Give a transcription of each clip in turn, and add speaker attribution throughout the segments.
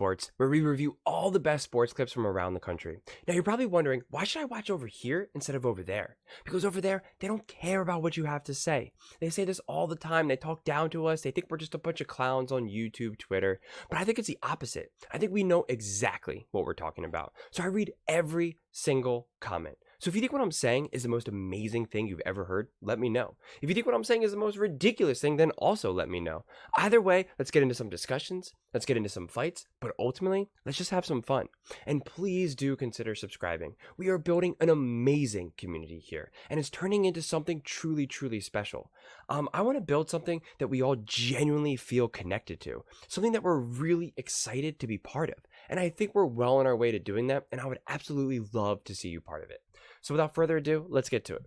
Speaker 1: Sports, where we review all the best sports clips from around the country. Now, you're probably wondering, why should I watch over here instead of over there? Because over there, they don't care about what you have to say. They say this all the time. They talk down to us. They think we're just a bunch of clowns on YouTube, Twitter. But I think it's the opposite. I think we know exactly what we're talking about. So I read every single comment. So if you think what I'm saying is the most amazing thing you've ever heard, let me know. If you think what I'm saying is the most ridiculous thing, then also let me know. Either way, let's get into some discussions, let's get into some fights, but ultimately, let's just have some fun. And please do consider subscribing. We are building an amazing community here, and it's turning into something truly, truly special. I want to build something that we all genuinely feel connected to, something that we're really excited to be part of. And I think we're well on our way to doing that, and I would absolutely love to see you part of it. So without further ado, let's get to it.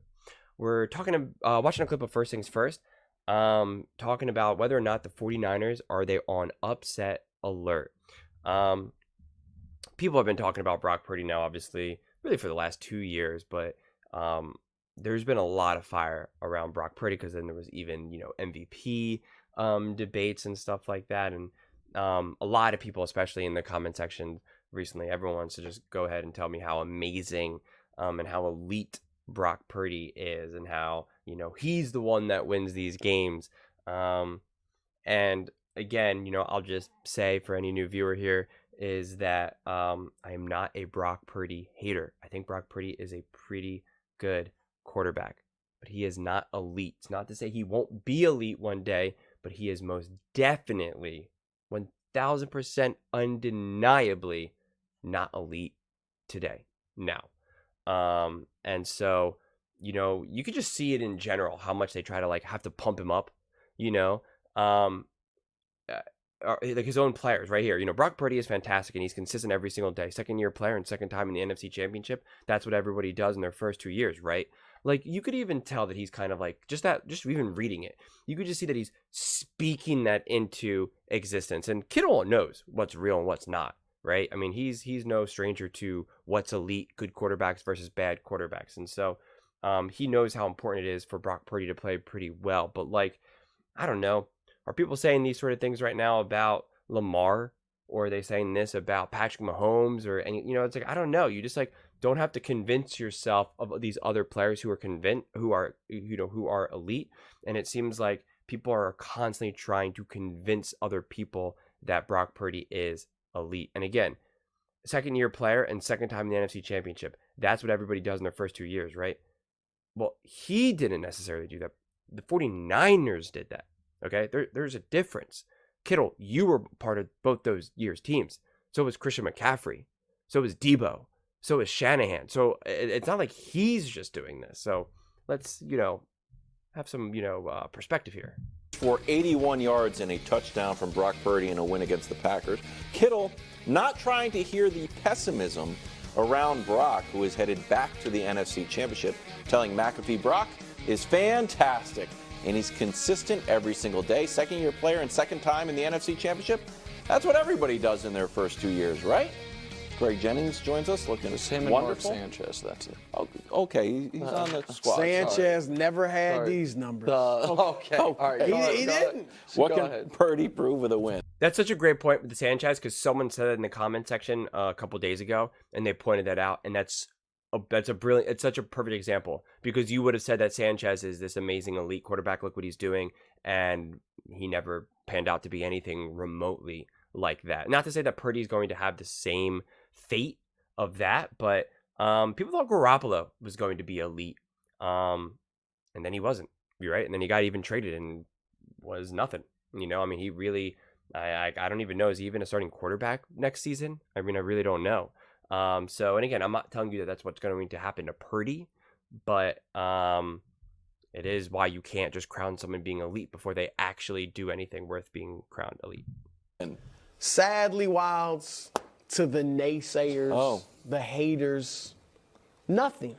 Speaker 1: We're watching a clip of First Things First, talking about whether or not the 49ers, are they on upset alert. People have been talking about Brock Purdy now, obviously, really for the last 2 years, but there's been a lot of fire around Brock Purdy because then there was even, MVP debates and stuff like that. And a lot of people, especially in the comment section recently, everyone wants to just go ahead and tell me how amazing and how elite Brock Purdy is, and how, he's the one that wins these games. And again, I'll just say for any new viewer here is that I am not a Brock Purdy hater. I think Brock Purdy is a pretty good quarterback, but he is not elite. It's not to say he won't be elite one day, but he is most definitely 1000% undeniably not elite today. Now. And so, you could just see it in general, how much they try to have to pump him up, like his own players right here. Brock Purdy is fantastic and he's consistent every single day. Second year player and second time in the NFC Championship. That's what everybody does in their first 2 years, right? Like, you could even tell that he's kind of just even reading it, you could just see that he's speaking that into existence. And Kittle knows what's real and what's not. Right? I mean, he's no stranger to what's elite good quarterbacks versus bad quarterbacks. And so he knows how important it is for Brock Purdy to play pretty well. But I don't know. Are people saying these sort of things right now about Lamar? Or are they saying this about Patrick Mahomes? Or any, it's I don't know. You just don't have to convince yourself of these other players who are elite. And it seems like people are constantly trying to convince other people that Brock Purdy is elite. And again, second year player and second time in the NFC Championship. That's what everybody does in their first 2 years, right? Well, he didn't necessarily do that. The 49ers did that. Okay? There's a difference. Kittle, you were part of both those years' teams. So was Christian McCaffrey. So was Debo. So was Shanahan. So it's not like he's just doing this. So let's, have some, perspective here.
Speaker 2: For 81 yards and a touchdown from Brock Purdy in a win against the Packers. Kittle not trying to hear the pessimism around Brock, who is headed back to the NFC Championship, telling McAfee Brock is fantastic and he's consistent every single day. Second-year player and second time in the NFC Championship. That's what everybody does in their first 2 years, right? Greg Jennings joins us, looking
Speaker 3: him
Speaker 2: wonderful.
Speaker 3: And Mark Sanchez, that's it.
Speaker 2: Oh, okay, he's on the squad.
Speaker 4: Sanchez never had these numbers.
Speaker 3: Okay, all right.
Speaker 4: He didn't.
Speaker 2: What can Purdy prove with a win?
Speaker 1: That's such a great point with the Sanchez, because someone said it in the comment section a couple days ago, and they pointed that out, and it's such a perfect example, because you would have said that Sanchez is this amazing elite quarterback, look what he's doing, and he never panned out to be anything remotely like that. Not to say that Purdy's going to have the same fate of that, but people thought Garoppolo was going to be elite, and then he wasn't. You're right, and then he got even traded and was nothing. He really, I don't even know, is he even a starting quarterback next season? I really don't know. So, and again, I'm not telling you that that's what's going to happen to Purdy, but it is why you can't just crown someone being elite before they actually do anything worth being crowned elite.
Speaker 4: And sadly, Wilds, to the naysayers, the haters, nothing.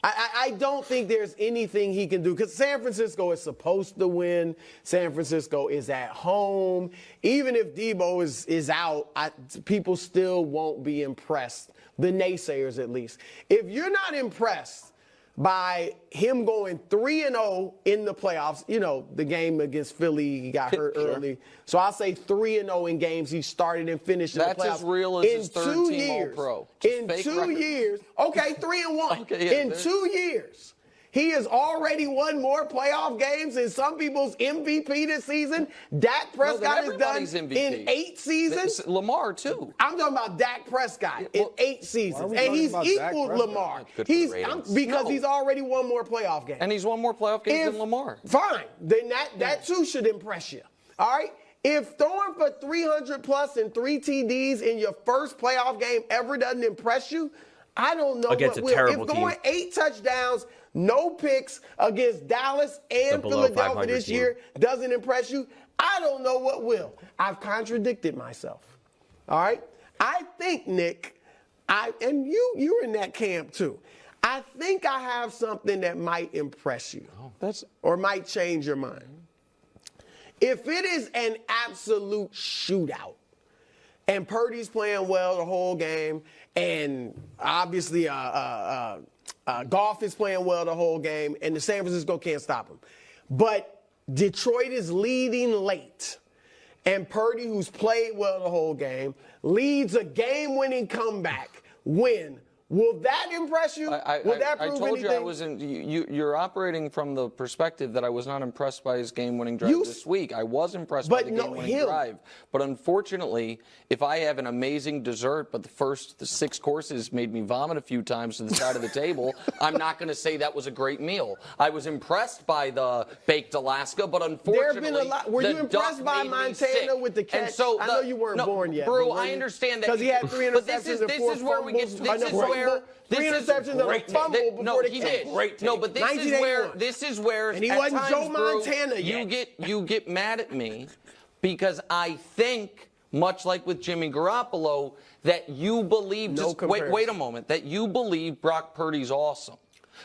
Speaker 4: I don't think there's anything he can do, because San Francisco is supposed to win. San Francisco is at home. Even if Debo is out, people still won't be impressed, the naysayers at least. If you're not impressed by him going 3-0 in the playoffs. You know, the game against Philly, he got hurt early. So I'll say 3-0 in games he started and finished in the playoffs.
Speaker 3: That's as real as his third team All-Pro.
Speaker 4: In 2 years. Okay, 3-1.
Speaker 3: Okay, yeah,
Speaker 4: in 2 years. He has already won more playoff games than some people's MVP this season. Dak Prescott has done in 8 seasons.
Speaker 3: Lamar, too.
Speaker 4: I'm talking about Dak Prescott in 8 seasons. And he's equaled Lamar. He's already won more playoff games.
Speaker 3: And he's won more playoff games than Lamar.
Speaker 4: Fine. Then that too should impress you. All right? If throwing for 300 plus and 3 TDs in your first playoff game ever doesn't impress you, I don't know
Speaker 1: against
Speaker 4: what
Speaker 1: a
Speaker 4: will.
Speaker 1: terrible
Speaker 4: If going
Speaker 1: team.
Speaker 4: 8 touchdowns, no picks against Dallas and Philadelphia this year doesn't impress you, I don't know what will. I've contradicted myself. All right? I think, Nick, and you're in that camp too. I think I have something that might impress you or might change your mind. If it is an absolute shootout and Purdy's playing well the whole game and obviously Goff is playing well the whole game and the San Francisco can't stop him, but Detroit is leading late and Purdy, who's played well the whole game, leads a game-winning comeback win. Will that impress you? Will that prove
Speaker 3: I told
Speaker 4: anything?
Speaker 3: you I wasn't. You're operating from the perspective that I was not impressed by his game-winning drive this week. I was impressed by the game-winning drive, but unfortunately, if I have an amazing dessert, but the 6 courses made me vomit a few times to the side of the table, I'm not going to say that was a great meal. I was impressed by the baked Alaska, but unfortunately,
Speaker 4: there have been a lot. Were you impressed by Montana with the catch?
Speaker 3: And so
Speaker 4: I know you weren't born yet,
Speaker 3: Brew. I understand that
Speaker 4: because he had 3 interceptions and 4 fumbles.
Speaker 3: This is
Speaker 4: interceptions and a fumble before the catch.
Speaker 3: No, but this is where
Speaker 4: and he wasn't Joe Montana yet.
Speaker 3: You get mad at me because I think, much like with Jimmy Garoppolo, that you believe wait a moment, that you believe Brock Purdy's awesome.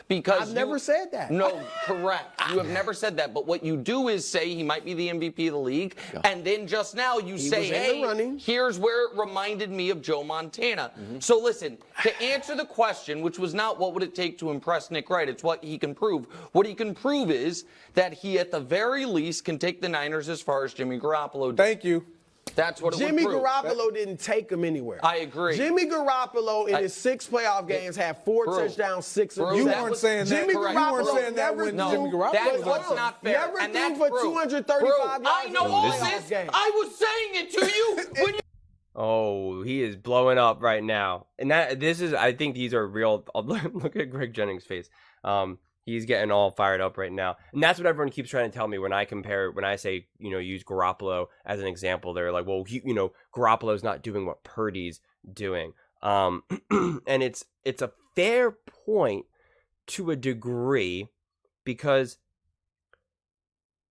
Speaker 3: Because
Speaker 4: I've never said that.
Speaker 3: No, correct. You have never said that. But what you do is say he might be the MVP of the league. Yeah. And then just now you say, hey, here's where it reminded me of Joe Montana. Mm-hmm. So listen, to answer the question, which was not what would it take to impress Nick Wright, it's what he can prove. What he can prove is that he at the very least can take the Niners as far as Jimmy Garoppolo did.
Speaker 5: Thank you.
Speaker 3: That's what
Speaker 4: Jimmy
Speaker 3: it would prove.
Speaker 4: Garoppolo didn't take him anywhere.
Speaker 3: I agree.
Speaker 4: Jimmy Garoppolo in his 6 playoff games had 4 touchdowns, 6 interceptions.
Speaker 5: You weren't saying that.
Speaker 4: Jimmy Garoppolo
Speaker 5: you weren't saying that when Jimmy Garoppolo
Speaker 3: that's
Speaker 5: was
Speaker 3: what's not fair.
Speaker 4: Never
Speaker 3: and
Speaker 4: threw
Speaker 3: that's
Speaker 4: for 235 yards.
Speaker 3: I know all this. I was saying it to you when you.
Speaker 1: Oh, he is blowing up right now. And I think these are real. Look at Greg Jennings' face. He's getting all fired up right now. And that's what everyone keeps trying to tell me when I say, use Garoppolo as an example. They're like, well, Garoppolo's not doing what Purdy's doing. And it's a fair point to a degree because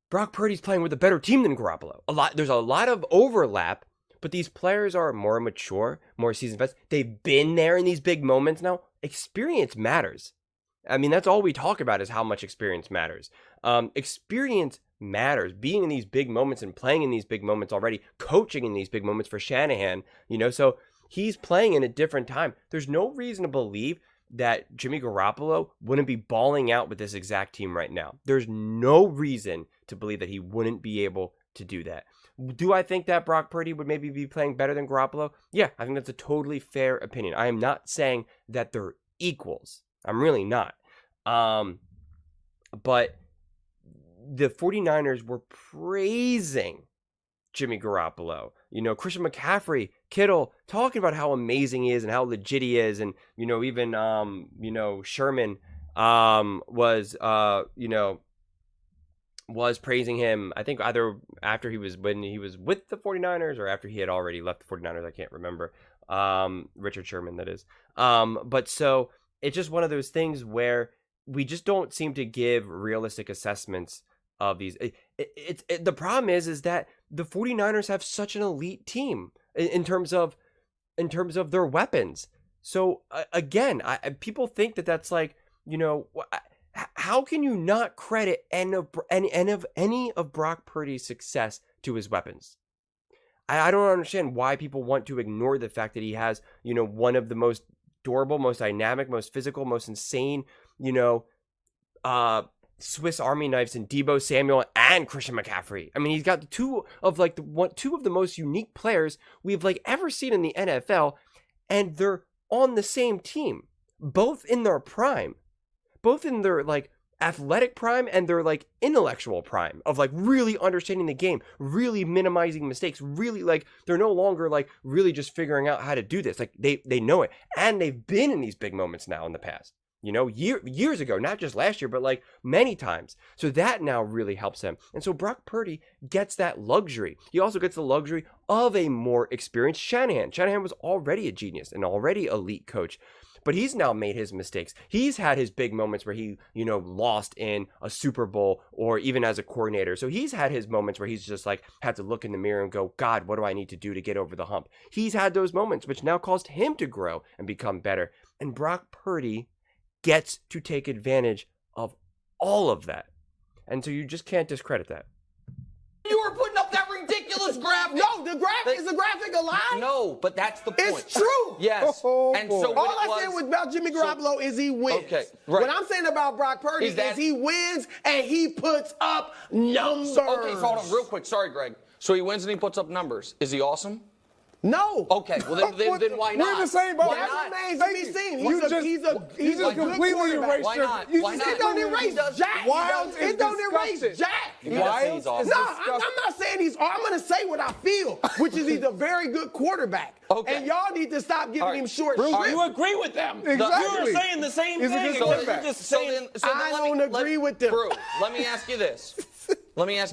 Speaker 1: Brock Purdy's playing with a better team than Garoppolo. There's a lot of overlap, but these players are more mature, more seasoned vets. They've been there in these big moments now. Experience matters. I mean, that's all we talk about is how much experience matters. Experience matters. Being in these big moments and playing in these big moments already, coaching in these big moments for Shanahan, so he's playing in a different time. There's no reason to believe that Jimmy Garoppolo wouldn't be balling out with this exact team right now. There's no reason to believe that he wouldn't be able to do that. Do I think that Brock Purdy would maybe be playing better than Garoppolo? Yeah, I think that's a totally fair opinion. I am not saying that they're equals. I'm really not. But the 49ers were praising Jimmy Garoppolo. Christian McCaffrey, Kittle, talking about how amazing he is and how legit he is. And, even, Sherman was praising him, I think either when he was with the 49ers or after he had already left the 49ers. I can't remember. Richard Sherman, that is. But so it's just one of those things where we just don't seem to give realistic assessments of these. The problem is that the 49ers have such an elite team in terms of their weapons. So again, people think that that's like, how can you not credit any of Brock Purdy's success to his weapons? I don't understand why people want to ignore the fact that he has, one of the most durable, most dynamic, most physical, most insane, Swiss Army knives in Deebo Samuel and Christian McCaffrey. I mean, he's got two of the most unique players we've ever seen in the NFL, and they're on the same team, both in their prime, both in their athletic prime and their intellectual prime of really understanding the game, really minimizing mistakes, really they're no longer really just figuring out how to do this. They know it, and they've been in these big moments now in the past. Years ago, not just last year, but many times. So that now really helps him. And so Brock Purdy gets that luxury. He also gets the luxury of a more experienced Shanahan. Shanahan was already a genius and already elite coach, but he's now made his mistakes. He's had his big moments where he, lost in a Super Bowl or even as a coordinator. So he's had his moments where he's just had to look in the mirror and go, God, what do I need to do to get over the hump? He's had those moments, which now caused him to grow and become better. And Brock Purdy gets to take advantage of all of that. And so you just can't discredit that.
Speaker 3: You were putting up that ridiculous graphic.
Speaker 4: No, the graphic is the graphic a lie?
Speaker 3: No, but that's the point.
Speaker 4: It's true.
Speaker 3: Yes. And so
Speaker 4: all I said about Jimmy Garoppolo is he wins.
Speaker 3: Okay, right.
Speaker 4: What I'm saying about Brock Purdy is he wins and he puts up numbers.
Speaker 3: Okay, so hold on real quick. Sorry, Greg. So he wins and he puts up numbers. Is he awesome?
Speaker 4: No.
Speaker 3: Okay, well then why not?
Speaker 5: We're the same boat.
Speaker 4: That remains to be seen. He's a
Speaker 5: completely erased
Speaker 3: Why not?
Speaker 4: It don't erase Jack. It don't erase Jack.
Speaker 5: Wild.
Speaker 4: No, I'm not saying I'm going to say what I feel, which is he's a very good quarterback.
Speaker 3: Okay.
Speaker 4: And y'all need to stop giving him short shrift.
Speaker 2: You agree with them.
Speaker 5: Exactly.
Speaker 2: You're saying the same
Speaker 5: He's a
Speaker 2: thing.
Speaker 5: good
Speaker 2: You're
Speaker 5: quarterback.
Speaker 2: just saying.
Speaker 4: I don't agree with them.
Speaker 3: Drew, let me ask you this.
Speaker 4: He's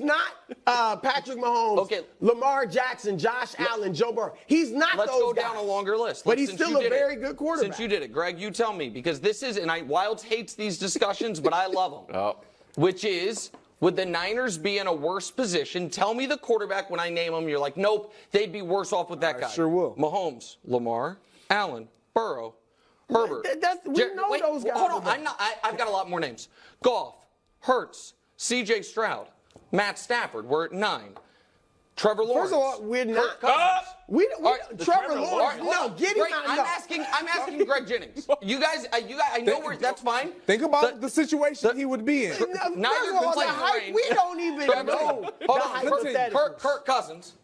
Speaker 4: not Patrick Mahomes,
Speaker 3: Okay.
Speaker 4: Lamar Jackson, Josh Allen, Joe Burrow. He's not
Speaker 3: Let's
Speaker 4: those
Speaker 3: go
Speaker 4: guys.
Speaker 3: down a longer list.
Speaker 4: But he's still a very good quarterback.
Speaker 3: Since you did it, Greg, you tell me, because this is, and Wilds hates these discussions, but I love them.
Speaker 2: Oh.
Speaker 3: Which is, would the Niners be in a worse position? Tell me the quarterback when I name them. You're like, nope, they'd be worse off with that guy.
Speaker 5: Sure will.
Speaker 3: Mahomes, Lamar, Allen, Burrow, Herbert.
Speaker 4: We know those guys.
Speaker 3: Hold on, I've got a lot more names. Goff, Hurts, C.J. Stroud, Matt Stafford. We're at 9. Trevor Lawrence.
Speaker 4: First of all, we're not.
Speaker 3: Trevor
Speaker 4: Trevor Lawrence. No, get him out.
Speaker 3: I'm asking Greg Jennings. You guys, I know where that's fine.
Speaker 5: Think about the situation he would be in.
Speaker 4: First of all, the hype, we don't even know.
Speaker 3: Hold on. Kirk Cousins,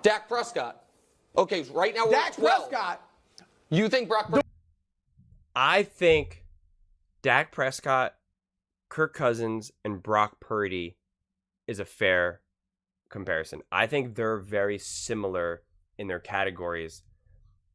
Speaker 3: Dak Prescott. Okay, right now we're at 12.
Speaker 4: Prescott.
Speaker 3: You think Brock Purdy?
Speaker 1: I think Dak Prescott, Kirk Cousins, and Brock Purdy is a fair comparison. I think they're very similar in their categories.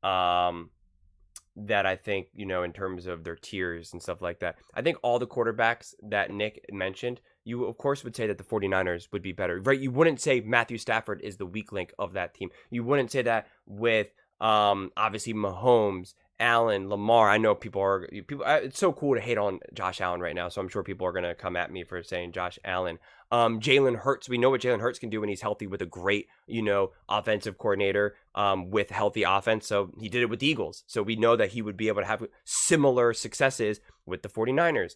Speaker 1: That I think, in terms of their tiers and stuff like that. I think all the quarterbacks that Nick mentioned, you of course would say that the 49ers would be better, right? You wouldn't say Matthew Stafford is the weak link of that team. You wouldn't say that with obviously Mahomes, Allen, Lamar. I know people. It's so cool to hate on Josh Allen right now, so I'm sure people are going to come at me for saying Josh Allen. Jalen Hurts. We know what Jalen Hurts can do when he's healthy with a great, offensive coordinator with healthy offense. So he did it with the Eagles. So we know that he would be able to have similar successes with the 49ers.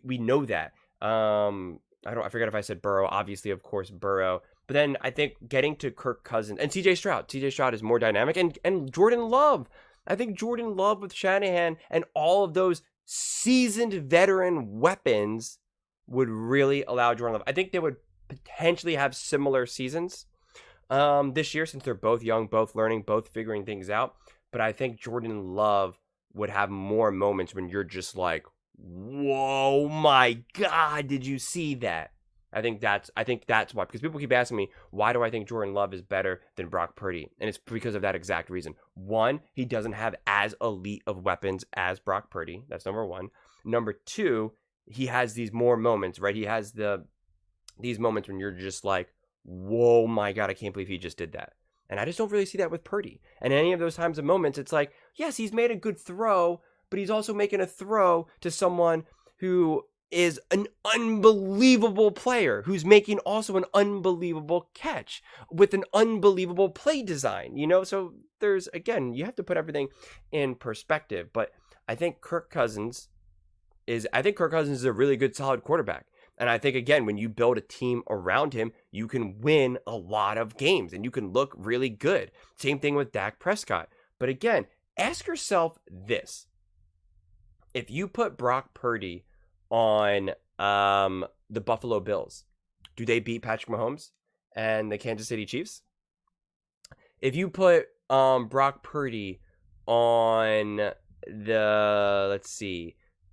Speaker 1: We know that. I forget if I said Burrow. Obviously, of course, Burrow. But then I think getting to Kirk Cousins and CJ Stroud. CJ Stroud is more dynamic. And Jordan Love. I think Jordan Love with Shanahan and all of those seasoned veteran weapons would really allow Jordan Love. I think they would potentially have similar seasons this year since they're both young, both learning, both figuring things out. But I think Jordan Love would have more moments when you're just like, whoa, my God, did you see that? I think that's why, because people keep asking me, why do I think Jordan Love is better than Brock Purdy? And it's because of that exact reason. One, he doesn't have as elite of weapons as Brock Purdy. That's number one. Number two, he has these more moments, right? He has these moments when you're just like, whoa, my God, I can't believe he just did that. And I just don't really see that with Purdy. And any of those times of moments, it's like, yes, he's made a good throw, but he's also making a throw to someone who is an unbelievable player who's making also an unbelievable catch with an unbelievable play design, So there's, again, you have to put everything in perspective. But I think Kirk Cousins is a really good, solid quarterback. And I think, again, when you build a team around him, you can win a lot of games and you can look really good. Same thing with Dak Prescott. But again, ask yourself this. if you put Brock Purdy on the Buffalo Bills, do they beat Patrick Mahomes and the Kansas City Chiefs? If you put Brock Purdy on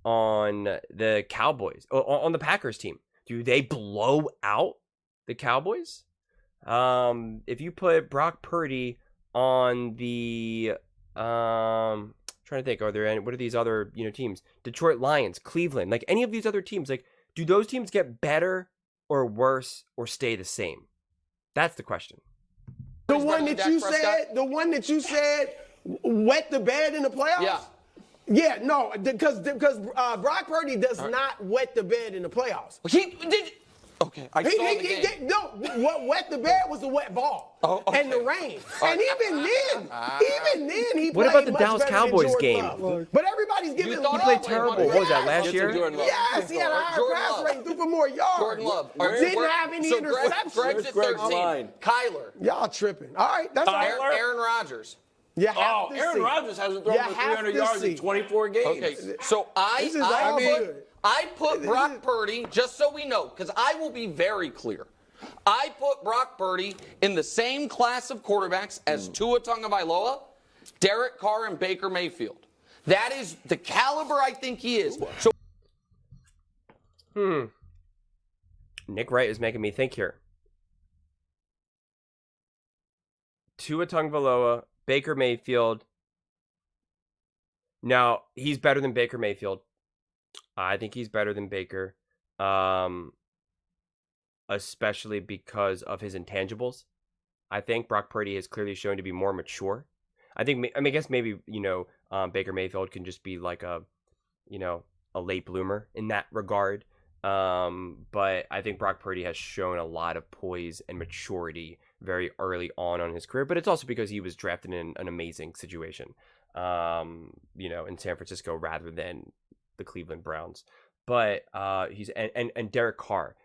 Speaker 1: on the Cowboys, on the Packers team, do they blow out the Cowboys? If you put Brock Purdy on the trying to think, what are these other teams? Detroit Lions, Cleveland, like any of these other teams, like do those teams get better or worse or stay the same? That's the question.
Speaker 4: The one that you said wet the bed in the playoffs?
Speaker 3: Yeah.
Speaker 4: Yeah, no, because Brock Purdy does not wet the bed in the playoffs.
Speaker 3: He did. Okay, I saw the game.
Speaker 4: What wet the bed was the wet ball and the rain. And even then, he
Speaker 1: What
Speaker 4: played
Speaker 1: about the
Speaker 4: much
Speaker 1: Dallas
Speaker 4: better than
Speaker 1: Cowboys
Speaker 4: Jordan
Speaker 1: game?
Speaker 4: Love. But everybody's giving him
Speaker 3: thought
Speaker 1: He played terrible. What was that, last year?
Speaker 4: Yes, he had a higher
Speaker 3: Jordan
Speaker 4: pass
Speaker 3: Love.
Speaker 4: rating, threw for more yards.
Speaker 3: Jordan Love.
Speaker 4: Didn't have any interceptions.
Speaker 3: Greg's at 13. Kyler.
Speaker 4: Y'all tripping. All right, that's all right.
Speaker 3: Aaron Rodgers.
Speaker 5: Aaron Rodgers hasn't thrown for 300 yards in 24 games.
Speaker 3: Okay, so I put Brock Purdy, just so we know, because I will be very clear. I put Brock Purdy in the same class of quarterbacks as Tua Tagovailoa, Derek Carr, and Baker Mayfield. That is the caliber I think he is. So,
Speaker 1: Nick Wright is making me think here. Tua Tagovailoa, Baker Mayfield. Now, he's better than Baker Mayfield. I think he's better than Baker. Especially because of his intangibles. I think Brock Purdy has clearly shown to be more mature. I guess maybe, Baker Mayfield can just be like a late bloomer in that regard. But I think Brock Purdy has shown a lot of poise and maturity very early on his career. But it's also because he was drafted in an amazing situation, in San Francisco rather than the Cleveland Browns. But he's and Derek Carr.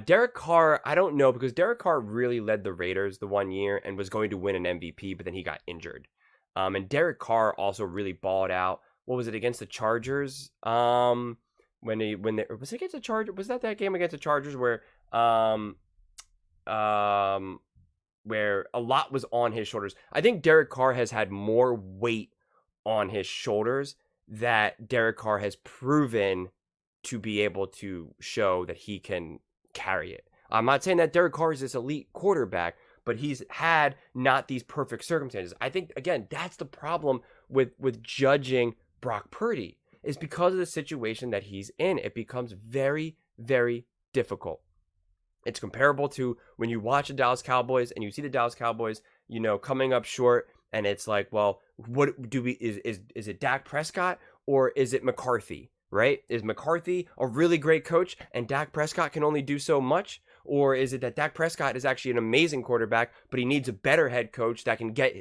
Speaker 1: Derek Carr, I don't know, because Derek Carr really led the Raiders the one year and was going to win an MVP, but then he got injured. And Derek Carr also really balled out. What was it, against the Chargers? Was it against the Chargers? Was that game against the Chargers where a lot was on his shoulders? I think Derek Carr has had more weight on his shoulders that Derek Carr has proven to be able to show that he can carry it. I'm not saying that Derek Carr is this elite quarterback, but he's had not these perfect circumstances. I think, again, that's the problem with judging Brock Purdy, is because of the situation that he's in. It becomes very, very difficult. It's comparable to when you watch the Dallas Cowboys and you see the Dallas Cowboys, coming up short, and it's like, well, what do we, is it Dak Prescott or is it McCarthy? Right? Is McCarthy a really great coach and Dak Prescott can only do so much? Or is it that Dak Prescott is actually an amazing quarterback, but he needs a better head coach that can get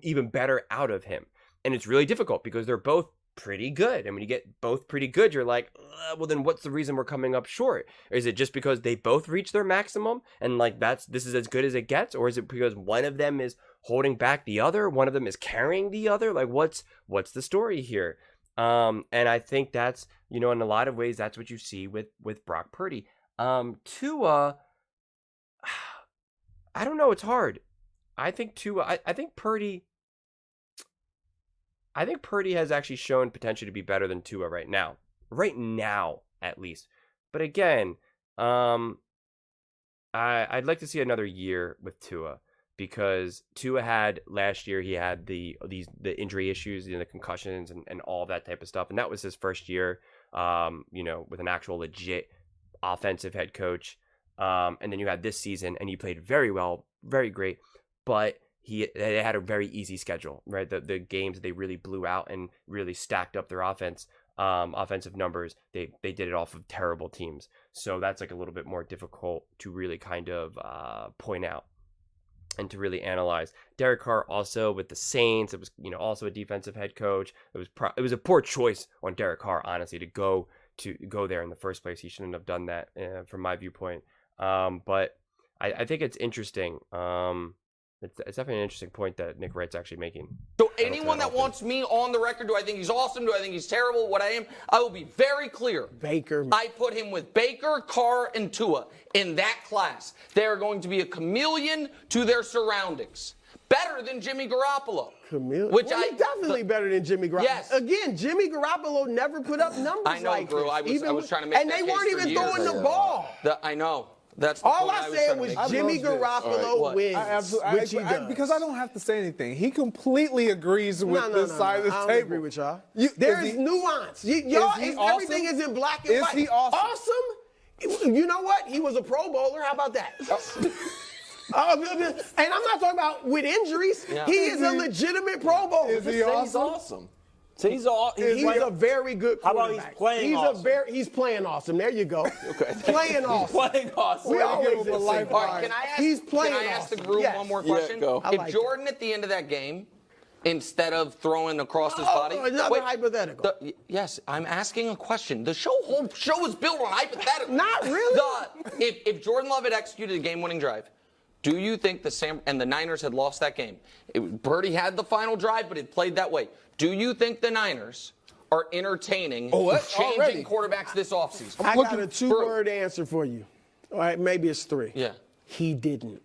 Speaker 1: even better out of him? And it's really difficult because they're both pretty good. And when you get both pretty good, you're like, well, then what's the reason we're coming up short? Or is it just because they both reach their maximum and like this is as good as it gets? Or is it because one of them is holding back the other? One of them is carrying the other? Like what's the story here? And I think that's, in a lot of ways, that's what you see with Brock Purdy. Tua, I don't know. It's hard. I think Tua, I think Purdy has actually shown potential to be better than Tua right now, at least. But again, I'd like to see another year with Tua. Because Tua had last year, he had the injury issues, the concussions and all that type of stuff, and that was his first year, with an actual legit offensive head coach. And then you had this season, and he played very well, very great, but they had a very easy schedule, right? The games they really blew out and really stacked up their offensive numbers. They did it off of terrible teams, so that's like a little bit more difficult to really kind of point out and to really analyze. Derek Carr also with the Saints, it was also a defensive head coach. It was a poor choice on Derek Carr, honestly, to go there in the first place. He shouldn't have done that from my viewpoint. But I think it's interesting It's definitely an interesting point that Nick Wright's actually making.
Speaker 3: So anyone that wants me on the record, do I think he's awesome? Do I think he's terrible? What I am? I will be very clear.
Speaker 4: Baker.
Speaker 3: I put him with Baker, Carr, and Tua in that class. They are going to be a chameleon to their surroundings. Better than Jimmy Garoppolo.
Speaker 4: Chameleon?
Speaker 3: Which
Speaker 4: he's definitely better than Jimmy Garoppolo.
Speaker 3: Yes.
Speaker 4: Again, Jimmy Garoppolo never put up numbers
Speaker 3: I know,
Speaker 4: like
Speaker 3: Drew.
Speaker 4: this.
Speaker 3: I was trying to make
Speaker 4: and
Speaker 3: that
Speaker 4: they
Speaker 3: case
Speaker 4: weren't
Speaker 3: for
Speaker 4: even
Speaker 3: years.
Speaker 4: throwing the ball.
Speaker 3: I know. That's the
Speaker 4: All
Speaker 3: point
Speaker 4: I
Speaker 3: was
Speaker 4: said
Speaker 3: trying to
Speaker 4: was
Speaker 3: make.
Speaker 4: Jimmy Garoppolo wins,
Speaker 6: because I don't have to say anything. He completely agrees with this side of the
Speaker 4: I
Speaker 6: table.
Speaker 4: don't agree with y'all. There's nuance. Everything isn't black and white.
Speaker 6: Is he awesome?
Speaker 4: Awesome? You know what? He was a Pro Bowler. How about that? And I'm not talking about with injuries. Yeah. He is a legitimate Pro Bowler.
Speaker 6: Is he awesome?
Speaker 5: He's awesome. So he's
Speaker 4: a very good quarterback.
Speaker 5: How about he's playing awesome?
Speaker 4: He's playing awesome. There you go.
Speaker 5: Okay.
Speaker 4: Playing awesome.
Speaker 5: Playing awesome.
Speaker 4: We always
Speaker 6: give him a life.
Speaker 3: All right, can I ask the group one more question?
Speaker 5: Yeah, go.
Speaker 3: If Jordan at the end of that game, instead of throwing across his body,
Speaker 4: another hypothetical.
Speaker 3: Yes, I'm asking a question. The whole show is built on hypotheticals.
Speaker 4: Not really.
Speaker 3: If Jordan Love had executed a game-winning drive, do you think the Niners had lost that game? Purdy had the final drive, but it played that way. Do you think the Niners are entertaining changing quarterbacks this offseason?
Speaker 4: I got a two-word answer for you. All right, maybe it's three.
Speaker 3: Yeah.
Speaker 4: He didn't.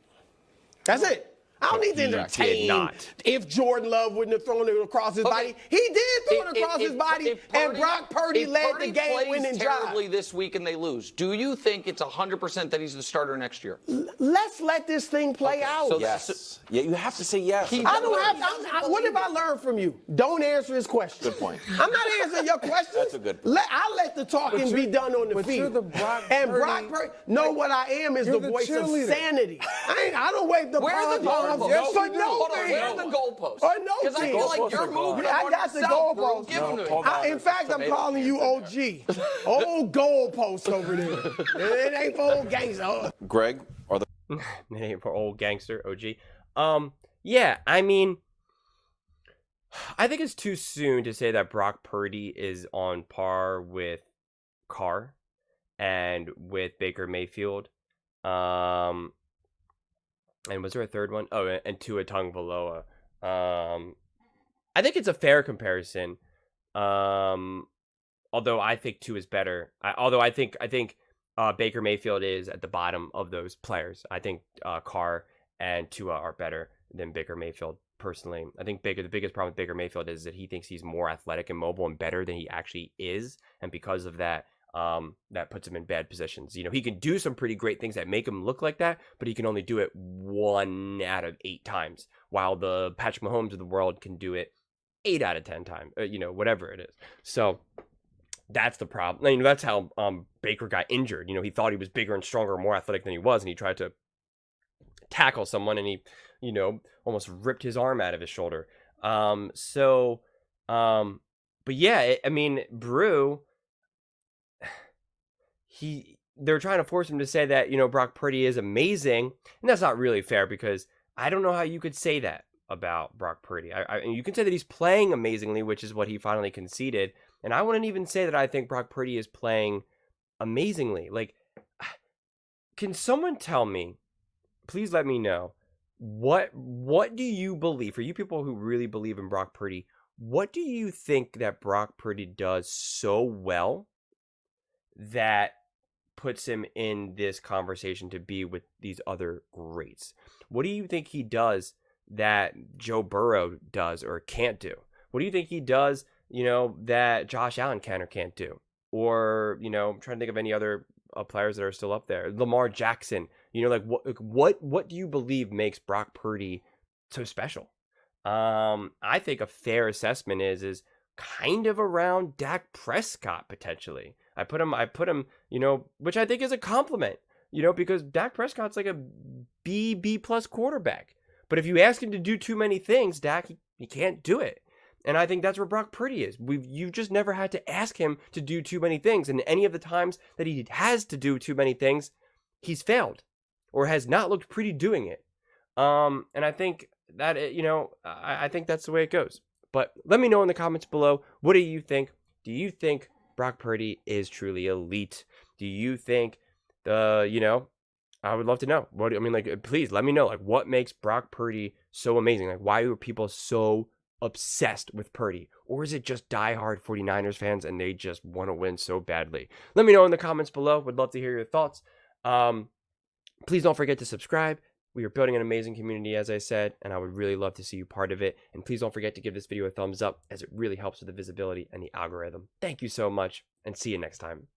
Speaker 4: That's it. I don't need to entertain if Jordan Love wouldn't have thrown it across his body. He did throw it across his body, and Brock Purdy led the game-winning drive.
Speaker 3: Terribly this week and they lose. Do you think it's 100% that he's the starter next year?
Speaker 4: Let's let this thing play out.
Speaker 3: So
Speaker 5: Yes. Yeah, you have to say yes.
Speaker 4: What have I learned from you? Don't answer his question.
Speaker 5: Good point.
Speaker 4: I'm not answering your questions.
Speaker 5: That's a good point.
Speaker 4: I'll let the talking be done on the field. Brock Purdy. No, what I am is the voice of sanity. I don't wave the palm.
Speaker 3: Where's the goalpost? Because I feel like you're moving up
Speaker 4: I got the goalpost. In fact, I'm calling you OG. Old goalpost over there. It ain't for old gangster.
Speaker 2: Greg, are the
Speaker 1: it ain't for old gangster, OG. Yeah, I mean, I think it's too soon to say that Brock Purdy is on par with Carr and with Baker Mayfield. And was there a third one? Oh, and Tua Tagovailoa. I think it's a fair comparison. Although I think Tua is better. I think Baker Mayfield is at the bottom of those players. I think Carr and Tua are better than Baker Mayfield. Personally, I think the biggest problem with Baker Mayfield is that he thinks he's more athletic and mobile and better than he actually is, and because of that, that puts him in bad positions. You know, he can do some pretty great things that make him look like that, but he can only do it 1 out of 8 times, while the Patrick Mahomes of the world can do it 8 out of 10 times, whatever it is. So that's the problem. I mean, that's how Baker got injured. You know, he thought he was bigger and stronger and more athletic than he was, and he tried to tackle someone, and he, almost ripped his arm out of his shoulder. But yeah, I mean, Brew, they're trying to force him to say that, Brock Purdy is amazing, and that's not really fair, because I don't know how you could say that about Brock Purdy. You can say that he's playing amazingly, which is what he finally conceded, and I wouldn't even say that I think Brock Purdy is playing amazingly. Like, can someone tell me, please let me know, what do you believe, for you people who really believe in Brock Purdy, what do you think that Brock Purdy does so well that puts him in this conversation to be with these other greats? What do you think he does that Joe Burrow does or can't do? What do you think he does, that Josh Allen can or can't do? Or, I'm trying to think of any other players that are still up there. Lamar Jackson, what do you believe makes Brock Purdy so special? I think a fair assessment is kind of around Dak Prescott potentially. I put him, which I think is a compliment, because Dak Prescott's like a B+ quarterback. But if you ask him to do too many things, Dak, he can't do it. And I think that's where Brock Purdy is. You've just never had to ask him to do too many things. And any of the times that he has to do too many things, he's failed or has not looked pretty doing it. And I think that, I think that's the way it goes. But let me know in the comments below, what do you think? Do you think Brock Purdy is truly elite? Do you think I would love to know. Like, please let me know. Like, what makes Brock Purdy so amazing? Like, why are people so obsessed with Purdy? Or is it just diehard 49ers fans and they just want to win so badly? Let me know in the comments below. Would love to hear your thoughts. Please don't forget to subscribe. We are building an amazing community, as I said, and I would really love to see you part of it. And please don't forget to give this video a thumbs up, as it really helps with the visibility and the algorithm. Thank you so much, and see you next time.